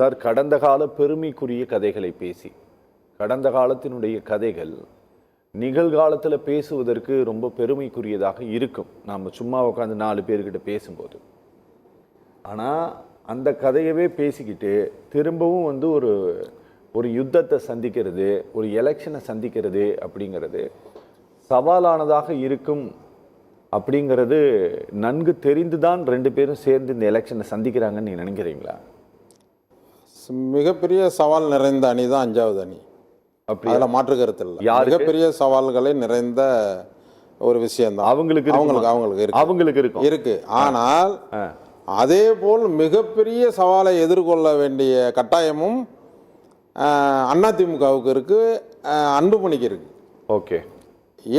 Sir, கடந்த கால பெருமைக்குரிய கதைகளை பேசி, கடந்த காலத்தினுடைய கதைகள் நிகழ்காலத்தில் பேசுவதற்கு ரொம்ப பெருமைக்குரியதாக இருக்கும், நாம் சும்மா உட்காந்து 4 பேர்கிட்ட பேசும்போது. ஆனால் அந்த கதையவே பேசிக்கிட்டு திரும்பவும் வந்து ஒரு யுத்தத்தை சந்திக்கிறது, ஒரு எலெக்ஷனை சந்திக்கிறது அப்படிங்கிறது சவாலானதாக இருக்கும். அப்படிங்கிறது நன்கு தெரிந்துதான் 2 பேரும் சேர்ந்து இந்த எலெக்ஷனை சந்திக்கிறாங்கன்னு நீங்கள் நினைக்கிறீங்களா? மிகப்பெரிய சவால் நிறைந்த அணி தான் 5வது அணி. அப்படி அதில் மாற்று கருத்து இல்லை. மிகப்பெரிய சவால்களை நிறைந்த ஒரு விஷயம் தான். அவங்களுக்கு இருக்கு. ஆனால் அதே போல் மிகப்பெரிய சவாலை எதிர்கொள்ள வேண்டிய கட்டாயமும் அதிமுகவுக்கு இருக்கு, அன்புமணிக்கு இருக்கு. ஓகே,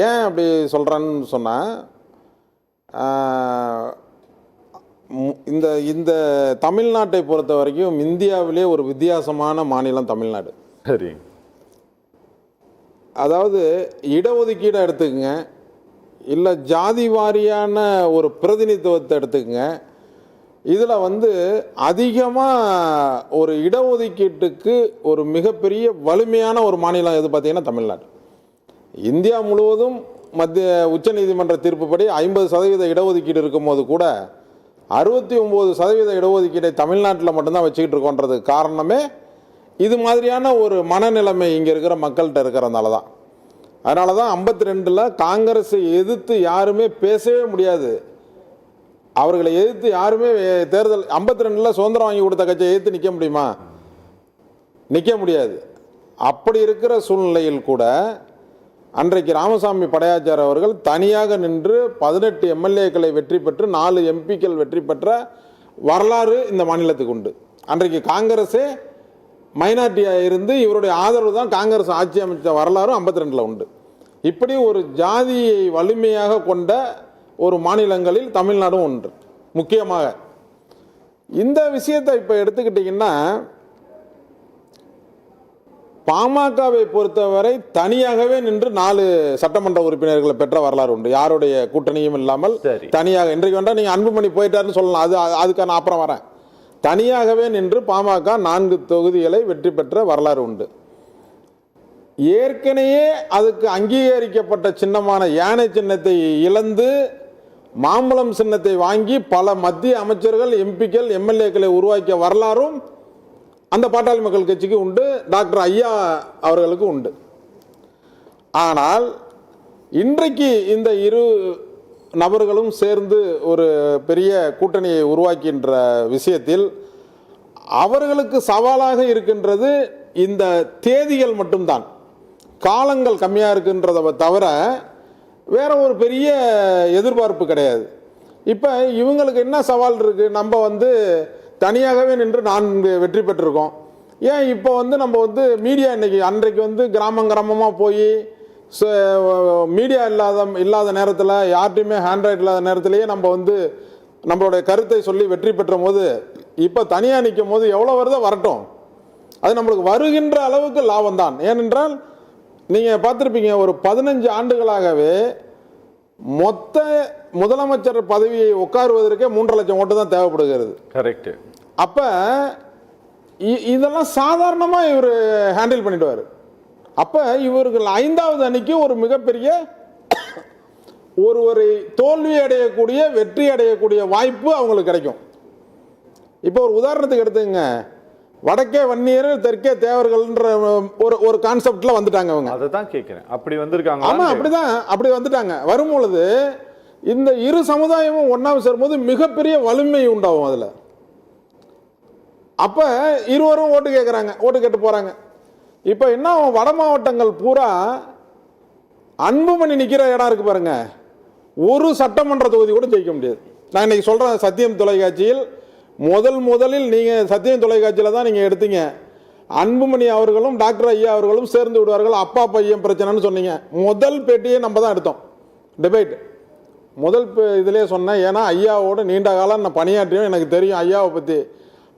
ஏன் அப்படி சொல்றேன்னு சொன்னா, இந்த தமிழ்நாட்டை பொறுத்த வரைக்கும் இந்தியாவிலே ஒரு வித்தியாசமான மாநிலம் தமிழ்நாடு. சரி, அதாவது இடஒதுக்கீடை எடுத்துக்கங்க, இல்லை ஜாதி வாரியான ஒரு பிரதிநிதித்துவத்தை எடுத்துக்கங்க. இதில் வந்து அதிகமாக ஒரு இடஒதுக்கீட்டுக்கு ஒரு மிகப்பெரிய வலிமையான ஒரு மாநிலம் எது பார்த்தீங்கன்னா தமிழ்நாடு. இந்தியா முழுவதும் மத்திய உச்சநீதிமன்ற தீர்ப்புப்படி 50% இடஒதுக்கீடு இருக்கும்போது கூட 69% இடஒதுக்கீடை தமிழ்நாட்டில் மட்டும்தான் வச்சுக்கிட்டு இருக்கோன்றதுக்கு காரணமே இது மாதிரியான ஒரு மனநிலைமை இங்கே இருக்கிற மக்கள்கிட்ட இருக்கிறதுனால தான். அதனால தான் 52ல் காங்கிரஸை எதிர்த்து யாருமே பேசவே முடியாது. அவர்களை எதிர்த்து யாருமே தேர்தல் 52ல் சுதந்திரம் வாங்கி கொடுத்த கட்சியை எதிர்த்து நிற்க முடியுமா? நிற்க முடியாது. அப்படி இருக்கிற சூழ்நிலையில் கூட அன்றைக்கு ராமசாமி படையாச்சார் அவர்கள் தனியாக நின்று 18 எம்எல்ஏக்களை வெற்றி பெற்று 4 எம்பிக்கள் வெற்றி பெற்ற வரலாறு இந்த மாநிலத்துக்கு உண்டு. அன்றைக்கு காங்கிரஸே மைனாரிட்டியாக இருந்து இவருடைய ஆதரவு தான் காங்கிரஸ் ஆட்சி அமைச்ச வரலாறும் 52ல் உண்டு. இப்படி ஒரு ஜாதியை வலிமையாக கொண்ட ஒரு மாநிலங்களில் தமிழ்நாடும் ஒன்று. முக்கியமாக இந்த விஷயத்தை இப்போ எடுத்துக்கிட்டிங்கன்னா, பாமகவை பொறுத்தவரை தனியாகவே நின்று 4 சட்டமன்ற உறுப்பினர்களை பெற்ற வரலாறு உண்டு. யாருடைய கூட்டணியும் இல்லாமல் தனியாக. இன்றைக்கு வேண்டாம் நீங்கள் அன்புமணி போயிட்டாருன்னு சொல்லலாம், அதுக்கு நான் அப்புறம் வரேன். தனியாகவே நின்று பாமக 4 தொகுதிகளை வெற்றி பெற்ற வரலாறு உண்டு. ஏற்கனவே அதுக்கு அங்கீகரிக்கப்பட்ட சின்னமான யானை சின்னத்தை இழந்து மாம்பழம் சின்னத்தை வாங்கி பல மத்திய அமைச்சர்கள், எம்பிக்கள், எம்எல்ஏக்களை உருவாக்கிய வரலாறும் அந்த பாட்டாளி மக்கள் கட்சிக்கு உண்டு, டாக்டர் ஐயா அவர்களுக்கு உண்டு. ஆனால் இன்றைக்கு இந்த 2 நபர்களும் சேர்ந்து ஒரு பெரிய கூட்டணியை உருவாக்கின்ற விஷயத்தில் அவர்களுக்கு சவாலாக இருக்கின்றது இந்த தேதிகள் மட்டும்தான். காலங்கள் கம்மியாக இருக்கின்றதை தவிர வேற ஒரு பெரிய எதிர்பார்ப்பு கிடையாது. இப்போ இவங்களுக்கு என்ன சவால் இருக்கு? நம்ம வந்து தனியாகவே நின்று 4 வெற்றி பெற்றிருக்கோம். ஏன் இப்போ வந்து நம்ம வந்து மீடியா அன்றைக்கு வந்து கிராமமாக போய் மீடியா இல்லாத நேரத்தில், யார்ட்டையுமே ஹேண்ட்ரைட் இல்லாத நேரத்திலேயே நம்ம வந்து நம்மளுடைய கருத்தை சொல்லி வெற்றி பெற்ற போது, இப்போ தனியாக நிற்கும் போது எவ்வளோ வருதோ வரட்டும், அது நம்மளுக்கு வருகின்ற அளவுக்கு லாபம் தான். ஏனென்றால் நீங்கள் பார்த்துருப்பீங்க, ஒரு 15 ஆண்டுகளாகவே மொத்த முதலமைச்சர் பதவியை உட்காருவதற்கே 3.5 லட்சம் ஓட்டு தான் தேவைப்படுகிறது. கரெக்ட். அப்போ இதெல்லாம் சாதாரணமாக இவர் ஹேண்டில் பண்ணிடுவார். அப்போ இவர்கள் 5வது அணிக்கு ஒரு மிகப்பெரிய ஒரு தோல்வி அடையக்கூடிய, வெற்றி அடையக்கூடிய வாய்ப்பு அவங்களுக்கு கிடைக்கும். இப்போ ஒரு உதாரணத்துக்கு எடுத்துங்க, வடக்கே வன்னியர் தெற்கே தேவர்கள்ன்ற ஒரு கான்செப்ட்ல வந்துட்டாங்க அவங்க. அதை தான் கேட்குறேன், அப்படி வந்திருக்காங்க. ஆமாம், அப்படி வந்துட்டாங்க. வரும்பொழுது இந்த 2 சமுதாயமும் ஒன்றாக சேரும்போது மிகப்பெரிய வலிமை உண்டாகும் அதில். அப்போ இருவரும் ஓட்டு கேட்குறாங்க, ஓட்டு கேட்டு போகிறாங்க. இப்போ என்ன, வட மாவட்டங்கள் பூரா அன்புமணி நிற்கிற இடம் இருக்கு பாருங்க, ஒரு சட்டமன்ற தொகுதி கூட ஜெயிக்க முடியாது. நான் இன்னைக்கு சொல்கிறேன், சத்தியம் தொலைக்காட்சியில் முதலில் நீங்கள் சத்தியம் தொலைக்காட்சியில் தான் நீங்கள் எடுத்தீங்க, அன்புமணி அவர்களும் டாக்டர் ஐயா அவர்களும் சேர்ந்து விடுவார்கள், அப்பா பையன் பிரச்சனைன்னு சொன்னீங்க. முதல் பேட்டியே நம்ம தான் எடுத்தோம், டிபேட் முதல் இதிலே சொன்னேன். ஏன்னா ஐயாவோட நீண்ட காலம் நான் பணியாற்றியும் எனக்கு தெரியும் ஐயாவை பற்றி.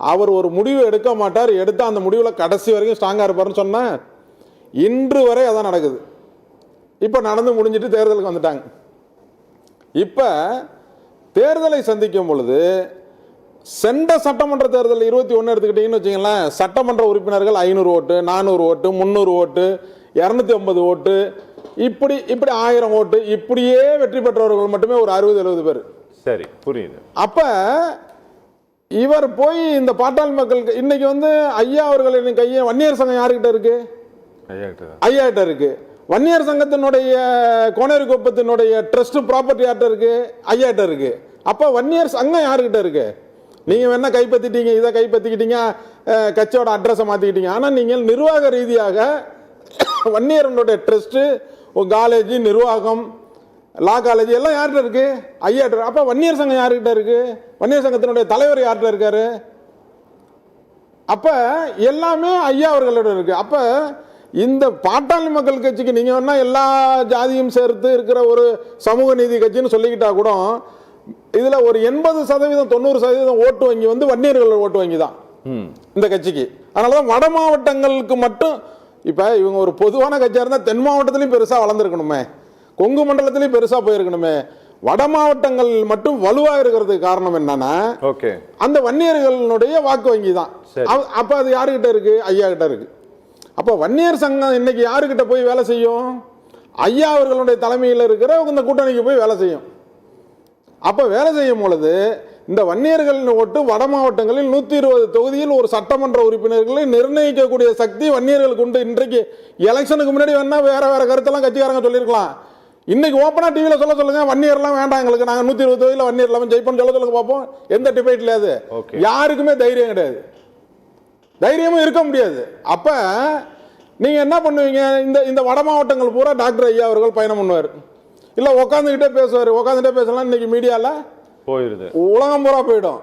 அவர் ஒரு முடிவு எடுக்க மாட்டார், எடுத்து அந்த முடிவில் கடைசி வரைக்கும் ஸ்ட்ராங்காக இருப்பார்னு சொன்னேன். இன்று வரை அதான் நடக்குது. இப்போ நடந்து முடிஞ்சிட்டு தேர்தலுக்கு வந்துட்டாங்க. இப்போ தேர்தலை சந்திக்கும் பொழுது சென்ற சட்டமன்ற தேர்தல் 21 எடுத்துக்கிட்டீங்கன்னு வச்சுங்களேன், சட்டமன்ற உறுப்பினர்கள் 500 ஓட்டு, 400 ஓட்டு, 300 ஓட்டு, 250 ஓட்டு, இப்படி 1000 ஓட்டு, இப்படியே வெற்றி பெற்றவர்கள் மட்டுமே ஒரு 60-70 பேர். சரி, புரியுது. அப்ப இவர் போய் இந்த பாட்டாளி மக்களுக்கு இன்னைக்கு வந்து ஐயா அவர்களின் கையை வன்னியர் சங்கம் யாருக்கிட்ட இருக்கு? ஐயா கிட்ட இருக்கு. வன்னியர் சங்கத்தினுடைய கோனேரி குப்பத்தினுடைய ட்ரஸ்ட் ப்ராப்பர்ட்டி யார்கிட்ட இருக்கு? ஐயா கிட்ட இருக்கு. அப்ப வன்னியர் சங்கம் யாருக்கிட்ட இருக்கு? நீங்க வேணா கைப்பற்றிட்டீங்க, இதை கைப்பற்றிக்கிட்டீங்க, கட்சியோட அட்ரஸை மாத்திக்கிட்டீங்க. ஆனா நீங்கள் நிர்வாக ரீதியாக வன்னியர்களுடைய ட்ரஸ்ட், காலேஜ், நிர்வாகம், லா காலேஜ் எல்லாம் யார்கிட்ட இருக்கு? ஐயா கிட்ட. அப்ப வன்னியர் சங்கம் யாருக்கிட்ட இருக்கு? வன்னியர் சங்கத்தினுடைய தலைவர் யார்கிட்ட இருக்காரு? அப்ப எல்லாமே ஐயா அவர்களோட இருக்கு. அப்ப இந்த பாட்டாளி மக்கள் கட்சிக்கு நீங்க வேணா எல்லா ஜாதியும் சேர்த்து இருக்கிற ஒரு சமூக நீதி கட்சின்னு சொல்லிக்கிட்டா கூட இதுல ஒரு 80% 90% ஓட்டு வங்கி வந்து வன்னியர்கள் ஓட்டு வங்கி தான் இந்த கட்சிக்கு. அதனாலதான் வட மாவட்டங்களுக்கு மட்டும் இப்ப இவங்க ஒரு பொதுவான கட்சியா இருந்தா தென் மாவட்டத்திலையும் பெருசா வளர்ந்துருக்கணுமே, கொங்கு மண்டலத்திலையும் பெருசா போயிருக்கணுமே. வட மாவட்டங்கள் மட்டும் வலுவா இருக்கிறதுக்கு காரணம் என்னன்னா அந்த வன்னியர்களுடைய வாக்கு வங்கி தான். அப்ப அது யாருகிட்ட இருக்கு? ஐயா கிட்ட இருக்கு. அப்ப வன்னியர் சங்கம் இன்னைக்கு யாருக்கிட்ட போய் வேலை செய்யும்? ஐயா அவர்களுடைய தலைமையில் இருக்கிற இந்த கூட்டணிக்கு போய் வேலை செய்யும். அப்ப வேலை செய்யும் பொழுது இந்த வன்னியர்களின் ஓட்டு வட மாவட்டங்களில் 120 தொகுதியில் ஒரு சட்டமன்ற உறுப்பினர்களை நிர்ணயிக்கக்கூடிய சக்தி வன்னியர்களுக்கு உண்டு. இன்றைக்கு எலெக்ஷனுக்கு முன்னாடி வேணா வேற வேற கருத்தெல்லாம் கட்சிக்காரங்க சொல்லியிருக்கலாம். இன்னைக்கு ஓப்பனா டிவியில் சொல்ல சொல்லுங்க, வன்னியர்லாம் வேண்டாம் எங்களுக்கு, நாங்கள் 120 தொகுதியில் வன்னியர் இல்லாமல் ஜெயிப்போம் சொல்ல சொல்லுங்க பார்ப்போம். எந்த டிபேட் இல்லையாது, யாருக்குமே தைரியம் கிடையாது, தைரியமும் இருக்க முடியாது. அப்ப நீங்க என்ன பண்ணுவீங்க? இந்த வட மாவட்டங்கள் பூரா டாக்டர் ஐயா அவர்கள் பயணம் பண்ணுவார், இல்ல உட்காந்துக்கிட்டே பேசுவார். உட்காந்துட்டே பேசலாம், இன்னைக்கு மீடியால போயிருது, உலகம் பூரா போயிடும்.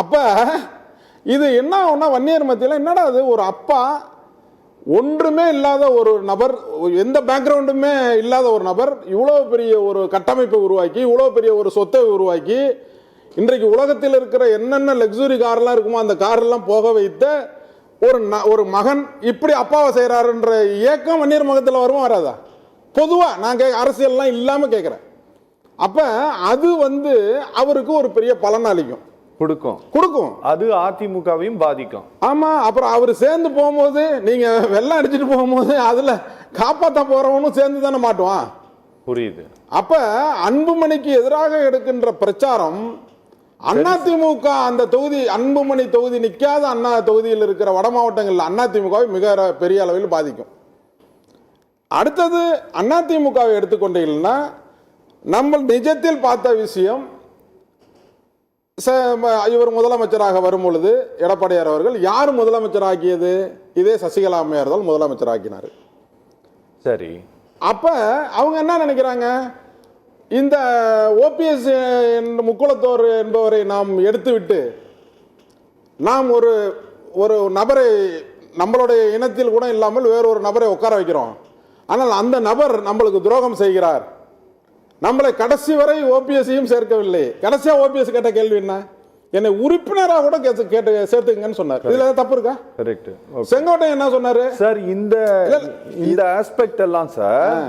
அப்ப இது என்ன ஆகும்னா வன்னியர் மத்தியில் என்னடா அது, ஒரு அப்பா ஒன்றுமே இல்லாத ஒரு நபர், எந்த பேக்ரவுண்டுமே இல்லாத ஒரு நபர் இவ்வளோ பெரிய ஒரு கட்டமைப்பை உருவாக்கி, இவ்வளோ பெரிய ஒரு சொத்தை உருவாக்கி, இன்றைக்கு உலகத்தில் இருக்கிற என்னென்ன லக்ஸுரி கார்லாம் இருக்குமோ அந்த காரெல்லாம் போக வைத்த ஒரு மகன் இப்படி அப்பாவை செய்கிறாருன்ற ஏக்கம் வன்னியர் மகத்தில் வருமா வராதா? பொதுவாக நான் அரசியல்லாம் இல்லாமல் கேட்குறேன். அப்போ அது வந்து அவருக்கு ஒரு பெரிய பலன் அளிக்கும், கொடுக்கும். அது அதிமுகவையும் பாதிக்கும். ஆமா, அப்புறம் அவர் சேர்ந்து போகும்போது நீங்க வெள்ளம் அடிச்சுட்டு போகும்போது அதுல காப்பாற்ற போறவனும் சேர்ந்து தானே மாட்டுவான். புரியுது. அப்ப அன்புமணிக்கு எதிராக எடுக்கின்ற பிரச்சாரம் அதிமுக அந்த தொகுதி, அன்புமணி தொகுதி நிற்காத அண்ணா தொகுதியில் இருக்கிற வட மாவட்டங்களில் அதிமுகவை மிக பெரிய அளவில் பாதிக்கும். அடுத்தது அதிமுகவை எடுத்துக்கொண்டீங்கன்னா நம்ம நிஜத்தில் பார்த்த விஷயம், இவர் முதலமைச்சராக வரும் பொழுது எடப்பாடியார் அவர்கள் யார் முதலமைச்சராக்கியது? இதே சசிகலா அம்மையார் தான் முதலமைச்சராக்கினார். சரி, அப்ப அவங்க என்ன நினைக்கிறாங்க? இந்த ஓபிஎஸ் முக்குளத்தோர் என்பவரை நாம் எடுத்துவிட்டு நாம் ஒரு நபரை நம்மளுடைய இனத்தில் கூட இல்லாமல் வேறொரு நபரை உட்கார வைக்கிறோம். ஆனால் அந்த நபர் நம்மளுக்கு துரோகம் செய்கிறார், நம்மளை கடைசி வரை ஓபிஎஸ்ஸையும் சேர்க்கவில்லை. கடைசியா ஓபிஎஸ் கேட்ட கேள்வி என்ன? என்னை உறுப்பினராக கூட கேட்டு சேர்த்துக்கங்கன்னு சொன்னார். இதுல தப்பு இருக்கா? கரெக்ட். செங்கோட்டையன் என்ன சொன்னாரு? சார் இந்த ஆஸ்பெக்ட் எல்லாம் சார்,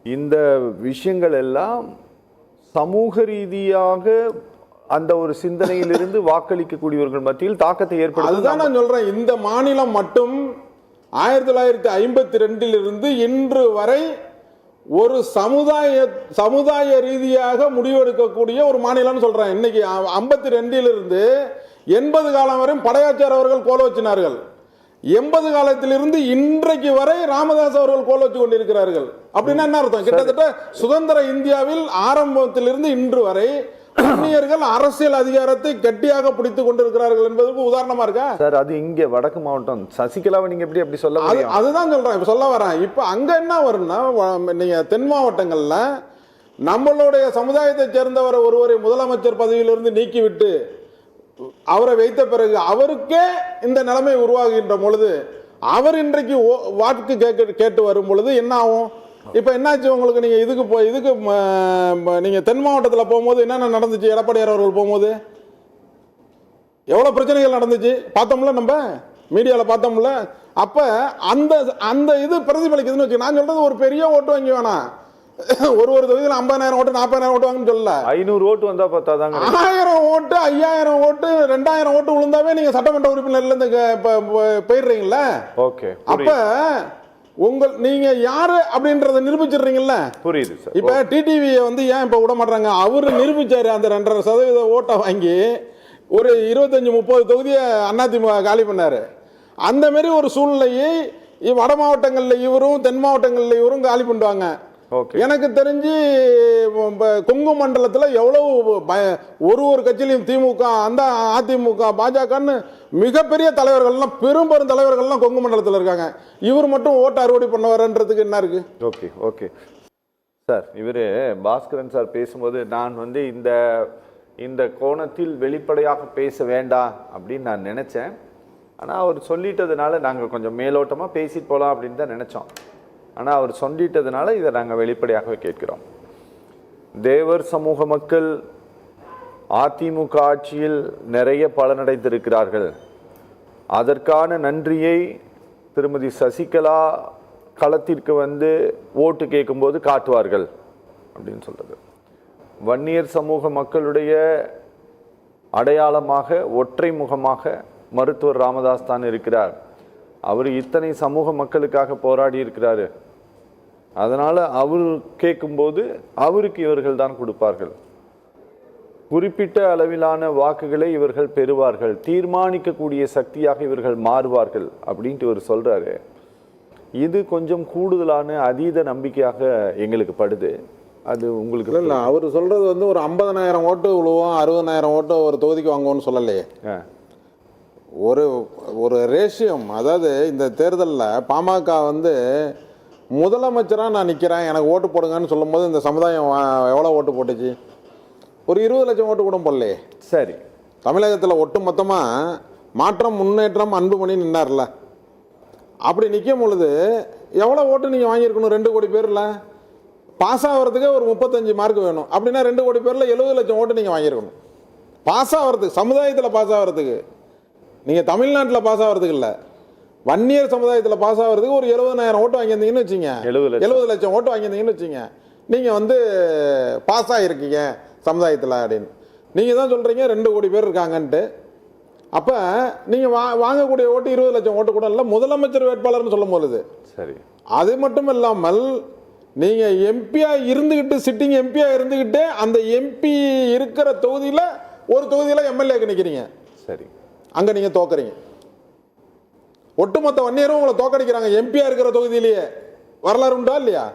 இந்த விஷயங்கள் எல்லாம் சமூக ரீதியாக அந்த ஒரு சிந்தனையிலிருந்து வாக்களிக்கக்கூடியவர்கள் மத்தியில் தாக்கத்தை ஏற்படுத்தும். அதுதான் நான் சொல்றேன். இந்த மாநிலம் மட்டும் 1952 இன்று வரை ஒரு சமுதாய ரீதியாக முடிவெடுக்கக்கூடிய ஒரு மாநிலம் சொல்றேன். இன்னைக்கு 52 80 காலம் வரை படையாச்சார் அவர்கள் கோல வச்சினார்கள். 80 காலத்திலிருந்து இன்றைக்கு வரை ராமதாஸ் அவர்கள் கோல வச்சு கொண்டிருக்கிறார்கள். அப்படின்னா என்ன அர்த்தம்? கிட்டத்தட்ட சுதந்திர இந்தியாவில் ஆரம்பத்திலிருந்து இன்று வரை அந்நியர்கள் அரசியல் அதிகாரத்தை கட்டியாக பிடித்துக் கொண்டிருக்கிறார்கள் என்பதற்கு உதாரணமா இருக்கா சார்? அது இங்க வடக்கு மாவட்டம் சசிகலாவை நீங்க எப்படி சொல்ல? அதுதான் சொல்றேன், இப்ப சொல்ல வரேன். இப்ப அங்க என்ன வரும்னா, நீங்க தென் மாவட்டங்கள்ல நம்மளுடைய சமுதாயத்தை சேர்ந்தவரை ஒருவரை முதலமைச்சர் பதவியிலிருந்து நீக்கிவிட்டு அவரை வைத்த பிறகு அவருக்கே இந்த நிலைமை உருவாகின்ற பொழுது, அவர் இன்றைக்கு வாக்கு கேட்டு வரும் பொழுது என்ன ஆகும்? இப்ப என்னாச்சு உங்களுக்கு? நீங்க இதுக்கு நீங்க தென் மாவட்டத்தில் போகும்போது என்னென்ன நடந்துச்சு? எடப்பாடியார் அவர்கள் போகும்போது எவ்வளவு பிரச்சனைகள் நடந்துச்சு பார்த்தோம்ல, நம்ம மீடியாவில் பார்த்தோம்ல. அப்ப அந்த இது பிரதிபலிக்குதுன்னு வச்சு நான் சொல்றது ஒரு பெரிய ஓட்டு வங்கி வேணாம், ஒரு தொகுதியில் 50,000 ஓட்டு 40,000 ஓட்டு வாங்கன்னு சொல்லல. 500 ஓட்டு வந்தா பார்த்தாதாங்க 1000 ஓட்டு 5000 ஓட்டு 2000 ஓட்டு விழுந்தாவே நீங்க சட்டமன்ற உறுப்பினர்ல இருந்து போயிடுறீங்களா? ஓகே. அப்ப நீங்க யாரு அப்படின்றத நிரூபிச்சிடுறீங்கல்ல. புரியுது சார். இப்ப டிடிவியை வந்து ஏன் இப்ப விட மாட்டாங்க? அவரு நிரூபிச்சாரு. அந்த 2.5% ஓட்டை வாங்கி ஒரு 25-30 தொகுதியை அதிமுக காலி பண்ணாரு. அந்த மாதிரி ஒரு சூழ்நிலையை வட மாவட்டங்கள்ல இவரும் தென் மாவட்டங்கள்ல இவரும் காலி பண்ணுவாங்க. எனக்கு தெரிஞ்சு கொங்கு மண்டலத்தில் எவ்வளவு ஒரு கட்சியிலையும் திமுக, அந்த அதிமுக, பாஜகன்னு மிகப்பெரிய தலைவர்கள்லாம் பெரும் தலைவர்கள்லாம் கொங்கு மண்டலத்தில் இருக்காங்க. இவர் மட்டும் ஓட்டு அறுவடை பண்ணுவாருன்றதுக்கு என்ன இருக்கு? Okay okay sir. இவர் பாஸ்கரன் சார் பேசும்போது நான் வந்து இந்த கோணத்தில் வெளிப்படையாக பேச வேண்டாம் அப்படின்னு நான் நினைச்சேன். ஆனால் அவர் சொல்லிட்டதுனால நாங்கள் கொஞ்சம் மேலோட்டமாக பேசிட்டு போகலாம் அப்படின்னு தான் நினச்சோம். ஆனால் அவர் சொல்லிட்டதுனால இதை நாங்கள் வெளிப்படையாகவே கேட்கிறோம். தேவர் சமூக மக்கள் அதிமுக ஆட்சியில் நிறைய பலனடைந்திருக்கிறார்கள். அதற்கான நன்றியை திருமதி சசிகலா களத்திற்கு வந்து ஓட்டு கேட்கும்போது காட்டுவார்கள் அப்படின்னு சொல்றது. வன்னியர் சமூக மக்களுடைய அடையாளமாக ஒற்றை முகமாக மருத்துவர் ராமதாஸ் தான் இருக்கிறார். அவர் இத்தனை சமூக மக்களுக்காக போராடி இருக்கிறாரு. அதனால அவர் கேட்கும்போது அவருக்கு இவர்கள் தான் கொடுப்பார்கள். குறிப்பிட்ட அளவிலான வாக்குகளை இவர்கள் பெறுவார்கள். தீர்மானிக்கக்கூடிய சக்தியாக இவர்கள் மாறுவார்கள் அப்படின்ட்டு இவர் சொல்றாரு. இது கொஞ்சம் கூடுதலான அதீத நம்பிக்கையாக எங்களுக்கு படுது. அது உங்களுக்கு இல்லை, அவர் சொல்றது வந்து ஒரு 50,000 ஓட்டு விழுவோம், 60,000 ஓட்டு ஒரு தொகுதிக்கு வாங்குவோம்னு சொல்லலையே. ஒரு ரேஷியம். அதாவது இந்த தேர்தலில் பாமக வந்து முதலமைச்சராக நான் நிற்கிறேன் எனக்கு ஓட்டு போடுங்கன்னு சொல்லும் போது இந்த சமுதாயம் எவ்வளோ ஓட்டு போட்டுச்சு? ஒரு 20 லட்சம் ஓட்டு கூட போடலையே. சரி, தமிழகத்தில் ஒட்டு மொத்தமாக மாற்றம் முன்னேற்றம் அன்புமணி நின்னார்ல. அப்படி நிற்கும் பொழுது எவ்வளோ ஓட்டு நீங்கள் வாங்கியிருக்கணும்? 2 கோடி பேரில் பாஸ் ஆகிறதுக்கே ஒரு 35 மார்க் வேணும். அப்படின்னா 2 கோடி பேரில் 70 லட்சம் ஓட்டு நீங்கள் வாங்கியிருக்கணும் பாஸ் ஆகிறதுக்கு. சமுதாயத்தில் பாஸ் ஆகிறதுக்கு, நீங்கள் தமிழ்நாட்டில் பாஸ் ஆகிறதுக்கு இல்லை, வன்னியர் சமுதாயத்தில் பாஸ் ஆகிறதுக்கு ஒரு 70,000 ஓட்டு வாங்கியிருந்தீங்கன்னு வச்சுங்க. 70 லட்சம் ஓட்டு வாங்கியிருந்தீங்கன்னு வச்சுங்க. நீங்கள் வந்து பாஸ் ஆகிருக்கீங்க சமுதாயத்தில் அப்படின்னு நீங்கள் தான் சொல்கிறீங்க 2 கோடி பேர் இருக்காங்கன்ட்டு. அப்போ நீங்கள் வாங்கக்கூடிய ஓட்டு 20 லட்சம் ஓட்டு கூட இல்லை, முதலமைச்சர் வேட்பாளர்னு சொல்லும் பொழுது. சரி, அது மட்டும் இல்லாமல் நீங்கள் எம்பியாக இருந்துக்கிட்டு, சிட்டிங் எம்பியாக இருந்துக்கிட்டு அந்த எம்பி இருக்கிற தொகுதியில் ஒரு தொகுதியில் எம்எல்ஏக்கு நிற்கிறீங்க. சரி, அங்கே நீங்கள் தோக்குறீங்க. ஒட்டுமொத்த வன்னியரும் உங்களை தோக்கடிக்கிறாங்க எம்பியாக இருக்கிற தொகுதியிலேயே. வரலாறு உண்டா இல்லையா?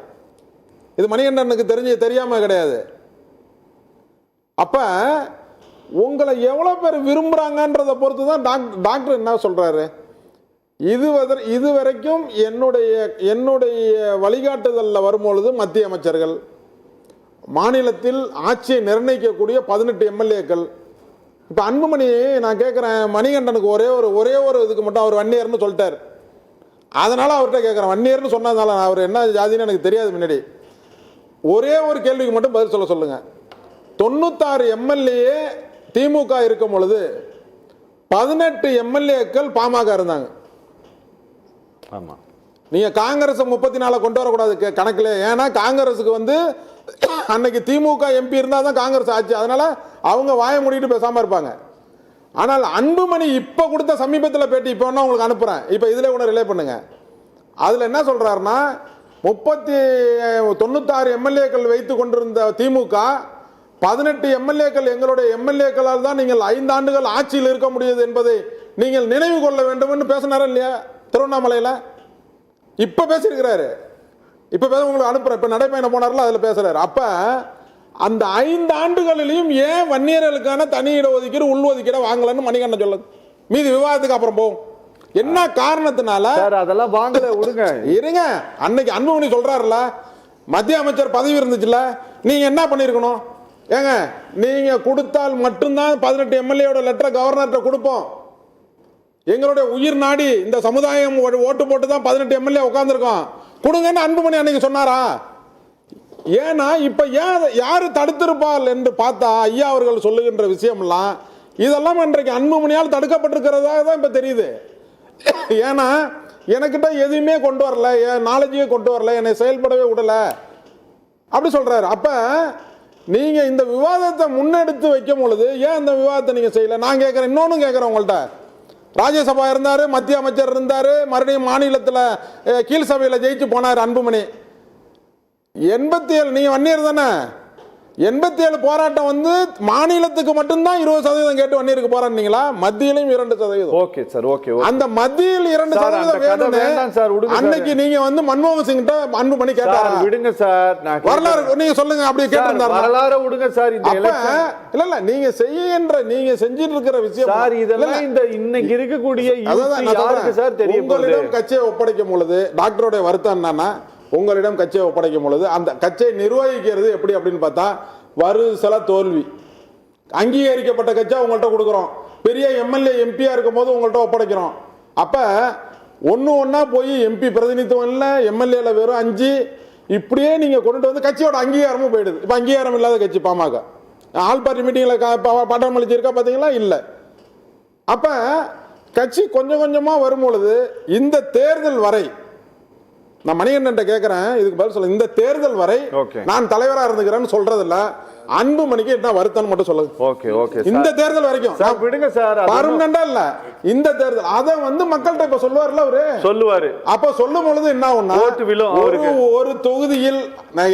இது மணிகண்டனுக்கு தெரியாமல் கிடையாது. அப்போ உங்களை எவ்வளோ பேர் விரும்புகிறாங்கன்றதை பொறுத்து தான் டாக்டர் என்ன சொல்கிறாரு. இதுவரைக்கும் என்னுடைய வழிகாட்டுதலில் வரும்பொழுது மத்திய அமைச்சர்கள், மாநிலத்தில் ஆட்சியை நிர்ணயிக்கக்கூடிய 18 எம்எல்ஏக்கள். இப்போ அன்புமணி நான் கேட்குறேன், மணிகண்டனுக்கு ஒரே ஒரு இதுக்கு மட்டும் அவர் வன்னியர்னு சொல்லிட்டார். அதனால் அவர்கிட்ட கேட்குறேன், வன்னியர்னு சொன்னதுனால அவர் என்ன ஜாதின்னு எனக்கு தெரியாது முன்னாடி. ஒரே ஒரு கேள்விக்கு மட்டும் பதில் சொல்லுங்கள். 96 எம்எல்ஏ திமுக இருக்கும் பொழுது 18 எம்எல்ஏக்கள் பாமக இருந்தாங்க. ஆமாம், நீங்கள் காங்கிரஸ் 34 கொண்டு வரக்கூடாது கணக்கில். ஏன்னா காங்கிரஸுக்கு வந்து அன்னைக்கு திமுக எம்பி இருந்தால் தான் காங்கிரஸ் ஆச்சு. அதனால அவங்க வாய மூடிட்டு பேசாமல் இருப்பாங்க. ஆனால் அன்புமணி இப்போ கொடுத்த சமீபத்தில் பேட்டி இப்போ வேணா உங்களுக்கு அனுப்புகிறேன், இப்போ இதில் கூட ரிலே பண்ணுங்க. அதில் என்ன சொல்கிறாருன்னா 96 எம்எல்ஏக்கள் வைத்து கொண்டிருந்த திமுக 18 எம்எல்ஏக்கள் எங்களுடைய எம்எல்ஏக்களால் தான் நீங்கள் 5 ஆண்டுகள் ஆட்சியில் இருக்க முடியுது என்பதை நீங்கள் நினைவு கொள்ள வேண்டும் என்று பேசினாரா இல்லையா திருவண்ணாமலையில்? இப்போ பேசியிருக்கிறாரு. இப்போ உங்களுக்கு அனுப்புகிறேன். இப்போ நடைப்பயணம் போனார்ல, அதில் பேசுகிறாரு. அப்போ அந்த 5 ஆண்டுகளிலையும் ஏன் வன்னியர்களுக்கான தனி இடஒதுக்கீடு உள்ஒதுக்கீடு வாங்கலன்னு மணிகண்டன் சொல்லுது. மீதி விவாதத்துக்கு அப்புறம் போகும். என்ன காரணத்தினால அதெல்லாம் வாங்கல விடுங்க, இருங்க. அன்னைக்கு அன்புமணி சொல்றாருல, மத்திய அமைச்சர் பதவி இருந்துச்சுல, நீங்க என்ன பண்ணிருக்கணும்? ஏங்க, நீங்க கொடுத்தால் மட்டும்தான் 18 எம்எல்ஏட லெட்டரை கவர்னர்கிட்ட கொடுப்போம். எங்களுடைய உயிர் நாடி இந்த சமுதாயம் ஓட்டு போட்டு தான் 18 எம்எல்ஏ உட்கார்ந்துருக்கோம், கொடுங்கன்னு அன்புமணி அன்னைக்கு சொன்னாரா? ஏன்னா இப்ப யாரு தடுத்திருப்பால் என்று பார்த்தா ஐயா அவர்கள் சொல்லுகின்ற விஷயம்லாம் இதெல்லாம் இன்றைக்கு அன்புமணியால் தடுக்கப்பட்டிருக்கிறதாக தான் இப்ப தெரியுது. ஏன்னா எனக்கிட்ட எதுவுமே கொண்டு வரல, என் நாலேஜையே கொண்டு வரல, என்னை செயல்படவே விடல. அப்படி சொல்றாரு. அப்ப நீங்க இந்த விவாதத்தை முன்னெடுத்து வைக்கும் பொழுது ஏன் இந்த விவாதத்தை நீங்க செய்யல? நான் கேட்கிறேன், இன்னொன்னு கேட்கிறேன் உங்கள்ட்ட. ராஜ்யசபா இருந்தாரு, மத்திய அமைச்சர் இருந்தாரு, மறுபடியும் மாநிலத்தில் கீழ் சபையில் ஜெயிச்சு போனார் அன்புமணி. 87 நீங்க வன்னியர் தானே? 87 போராட்டம் வந்து மாநிலத்துக்கு மட்டும்தான் 20% கேட்டு வன்னியருக்கு போராடினீங்களா? மத்தியிலும் 2%. Okay sir, okay. அந்த மத்தியில் 2% வேணும். அன்னைக்கு நீங்க வந்து மன்மோகன் சிங் கிட்ட அன்புமணி கேட்டாரா? விடுங்க சார், வரலாறு நீங்க சொல்லுங்க. அப்படி கேட்டிருந்தாரு. வரலாறு விடுங்க சார். இந்த இல்ல நீங்க நீங்க செஞ்சிட்டு இருக்கிற விஷயம் சார், இதெல்லாம் இந்த இன்னைக்கு இருக்கக்கூடிய யாருக்கு சார் தெரியும்? உங்களிடம் கட்சியை ஒப்படைக்கும் பொழுது டாக்டருடைய வருத்தம் என்னன்னா, உங்களிடம் கட்சியை ஒப்படைக்கும் பொழுது அந்த கட்சியை நிர்வகிக்கிறது எப்படி அப்படின்னு பார்த்தா வருசல தோல்வி. அங்கீகரிக்கப்பட்ட கட்சியா உங்கள்கிட்ட கொடுக்குறோம், பெரிய எம்எல்ஏ எம்பியா இருக்கும் போது உங்கள்கிட்ட ஒப்படைக்கிறோம். அப்ப ஒன்னா போய் எம்பி பிரதிநிதித்துவம் இல்லை, எம்எல்ஏல வெறும் 5, இப்படியே நீங்க கொண்டு வந்து கட்சியோட அங்கீகாரமும் போயிடுது. இப்ப அங்கீகாரம் இல்லாத கட்சி பாமக. ஆல் பார்ட்டி மீட்டிங்ல பட்டம் அளிச்சிருக்கா பாத்தீங்களா? இல்ல. அப்ப கட்சி கொஞ்சம் கொஞ்சமா வரும் பொழுது இந்த தேர்தல் வரை நான் மணிகண்டன் கேட்கிறேன், இதுக்கு பதில் சொல்ல. இந்த தேர்தல் வரை நான் தலைவரா இருந்துக்கிறேன்னு சொல்றது இல்ல, அன்புமணிக்கு என்ன வருத்தம் மட்டும் சொல்லுங்க. Okay okay. இந்த தேர்தல் வரைக்கும் விடுங்க சார், பர்மனண்டா இல்ல. இந்த தேர்தல் அத வந்து மக்கள்கிட்ட இப்ப சொல்லுவார்ல அவரு, சொல்லுவாரு. அப்ப சொல்லும் பொழுது என்ன ஆகும்னா, ஒரு தொகுதியில்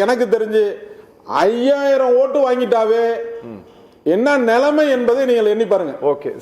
எனக்கு தெரிஞ்சு 5000 ஓட்டு வாங்கிட்டாவே என்ன நிலைமை என்பதை நீங்கள் எண்ணி பாருங்க. ஓகே.